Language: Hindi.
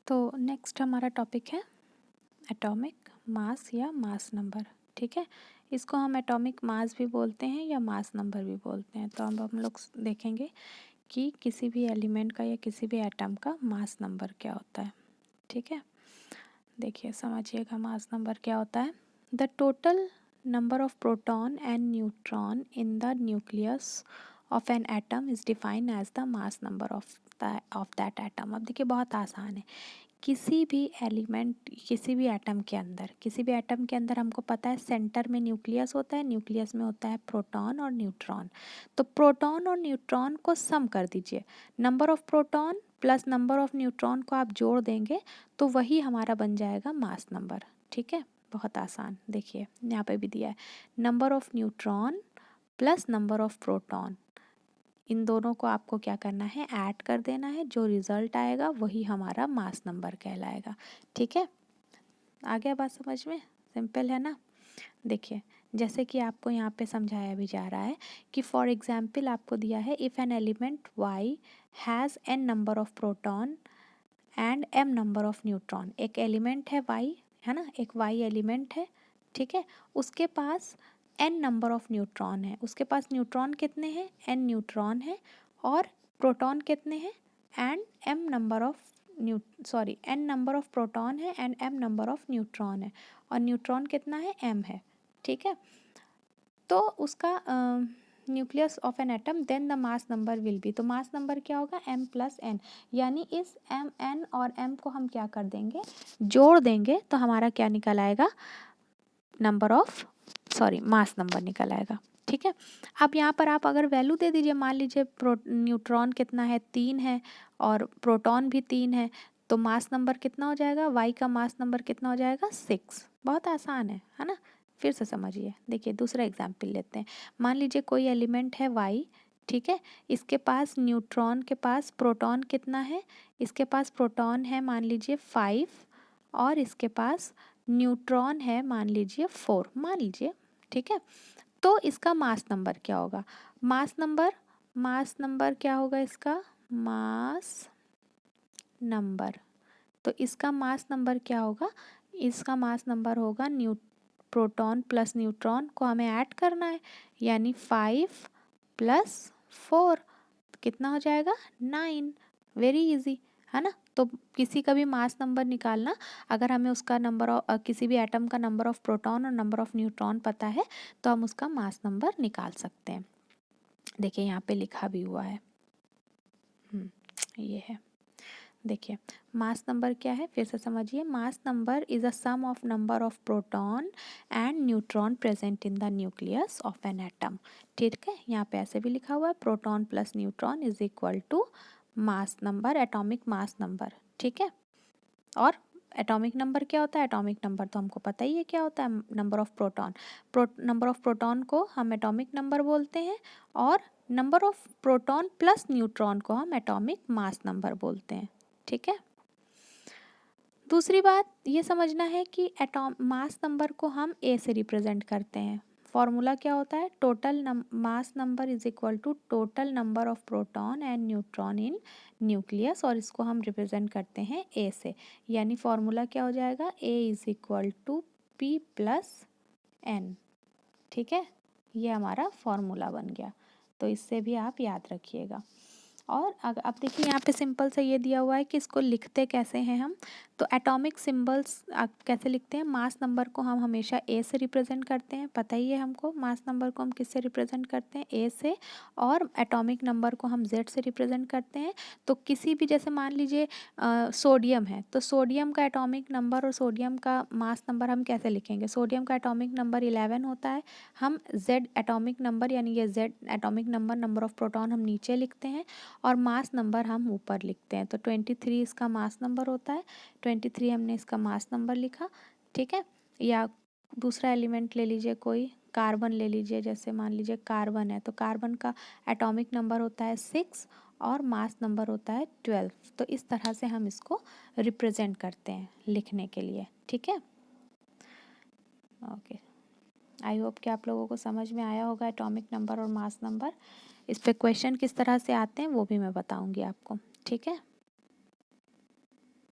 तो नेक्स्ट हमारा टॉपिक है एटॉमिक मास या मास नंबर। ठीक है, इसको हम एटॉमिक मास भी बोलते हैं या मास नंबर भी बोलते हैं। तो अब हम लोग देखेंगे कि किसी भी एलिमेंट का या किसी भी एटम का मास नंबर क्या होता है। ठीक है, देखिए समझिएगा मास नंबर क्या होता है। The total number of proton and neutron in the nucleus of an atom is defined as the mass number of that atom. अब देखिए बहुत आसान है, किसी भी एलिमेंट किसी भी एटम के अंदर हमको पता है सेंटर में न्यूक्लियस होता है, न्यूक्लियस में होता है प्रोटॉन और न्यूट्रॉन। तो प्रोटॉन और न्यूट्रॉन को सम कर दीजिए, number of proton plus number of neutron को आप जोड़ देंगे तो वही हमारा बन जाएगा मास नंबर। ठीक है, बहुत आसान। देखिए यहाँ पे भी दिया है number of neutron plus number of proton, इन दोनों को आपको क्या करना है, ऐड कर देना है, जो रिजल्ट आएगा वही हमारा मास नंबर कहलाएगा। ठीक है, आ गया बात समझ में? सिंपल है ना। देखिए जैसे कि आपको यहाँ पे समझाया भी जा रहा है कि फॉर एग्जाम्पल आपको दिया है if an element Y has N number of proton and M number of neutron. एक एलिमेंट है वाई, है ना, एक वाई एलिमेंट है। ठीक है, उसके पास एन नंबर ऑफ न्यूट्रॉन है। उसके पास न्यूट्रॉन कितने हैं, एन न्यूट्रॉन है, और प्रोटॉन कितने हैं, एन नंबर ऑफ प्रोटॉन है and M number of neutron है, और न्यूट्रॉन कितना है, एम है। ठीक है, तो उसका nucleus of an atom then the mass number will be, तो मास नंबर क्या होगा, m प्लस एन। यानी इस m n और m को हम क्या कर देंगे, जोड़ देंगे, तो हमारा क्या निकल आएगा, मास नंबर निकल आएगा। ठीक है, अब यहाँ पर आप अगर वैल्यू दे दीजिए, मान लीजिए न्यूट्रॉन कितना है, 3 है, और प्रोटॉन भी 3 है, तो मास नंबर कितना हो जाएगा, y का मास नंबर कितना हो जाएगा, 6। बहुत आसान है ना। फिर से समझिए, देखिए दूसरा एग्जाम्पल लेते हैं। मान लीजिए कोई एलिमेंट है y, ठीक है, इसके पास न्यूट्रॉन के पास प्रोटॉन कितना है, इसके पास प्रोटॉन है मान लीजिए 5, और इसके पास न्यूट्रॉन है मान लीजिए 4, मान लीजिए। ठीक है, तो इसका मास नंबर क्या होगा, मास नंबर क्या होगा, इसका मास नंबर, तो इसका मास नंबर क्या होगा, इसका मास नंबर होगा प्रोटॉन प्लस न्यूट्रॉन को हमें ऐड करना है, यानी 5 प्लस 4 कितना हो जाएगा, 9। वेरी इजी है ना। तो किसी का भी मास नंबर निकालना, अगर हमें उसका किसी भी एटम का नंबर ऑफ प्रोटॉन और नंबर ऑफ न्यूट्रॉन पता है तो हम उसका मास नंबर निकाल सकते हैं। देखिए यहाँ पे लिखा भी हुआ है, ये है। देखिए मास नंबर क्या है, फिर से समझिए, mass number is a sum of number of proton and neutron present in the nucleus of an atom. ठीक है, यहाँ पे ऐसे भी लिखा हुआ है, proton plus neutron is equal to mass number, atomic mass number. ठीक है, और एटॉमिक नंबर क्या होता है, एटॉमिक नंबर तो हमको पता ही है क्या होता है, number of proton. Number of proton को हम एटॉमिक नंबर बोलते हैं, और number of proton plus neutron को हम एटॉमिक मास नंबर बोलते हैं। ठीक है, दूसरी बात ये समझना है कि मास नंबर को हम ए से रिप्रेजेंट करते हैं। फॉर्मूला क्या होता है, total mass number is equal to total number of proton and neutron in nucleus, और इसको हम रिप्रेजेंट करते हैं ए से। यानी फॉर्मूला क्या हो जाएगा, A is equal to P plus N. ठीक है, ये हमारा फॉर्मूला बन गया, तो इससे भी आप याद रखिएगा। और अब देखिए यहाँ पे सिंपल से ये दिया हुआ है कि इसको लिखते कैसे हैं हम, तो एटॉमिक सिंबल्स कैसे लिखते हैं, मास नंबर को हम हमेशा ए से रिप्रेजेंट करते हैं, पता ही है हमको मास नंबर को हम किससे रिप्रेजेंट करते हैं, ए से, और एटॉमिक नंबर को हम जेड से रिप्रेजेंट करते हैं। तो किसी भी, जैसे मान लीजिए सोडियम है, तो सोडियम का एटॉमिक नंबर और सोडियम का मास नंबर हम कैसे लिखेंगे, सोडियम का एटॉमिक नंबर 11 होता है, हम जेड एटॉमिक नंबर यानी ये Z atomic number, number of proton हम नीचे लिखते हैं, और मास नंबर हम ऊपर लिखते हैं। तो 23 इसका मास नंबर होता है, 23 हमने इसका मास नंबर लिखा। ठीक है, या दूसरा एलिमेंट ले लीजिए, कोई कार्बन ले लीजिए, जैसे मान लीजिए कार्बन है, तो कार्बन का एटॉमिक नंबर होता है 6 और मास नंबर होता है 12। तो इस तरह से हम इसको रिप्रेजेंट करते हैं लिखने के लिए। ठीक है, ओके, आई होप कि आप लोगों को समझ में आया होगा एटॉमिक नंबर और मास नंबर। इस पे क्वेश्चन किस तरह से आते हैं वो भी मैं बताऊंगी आपको। ठीक है।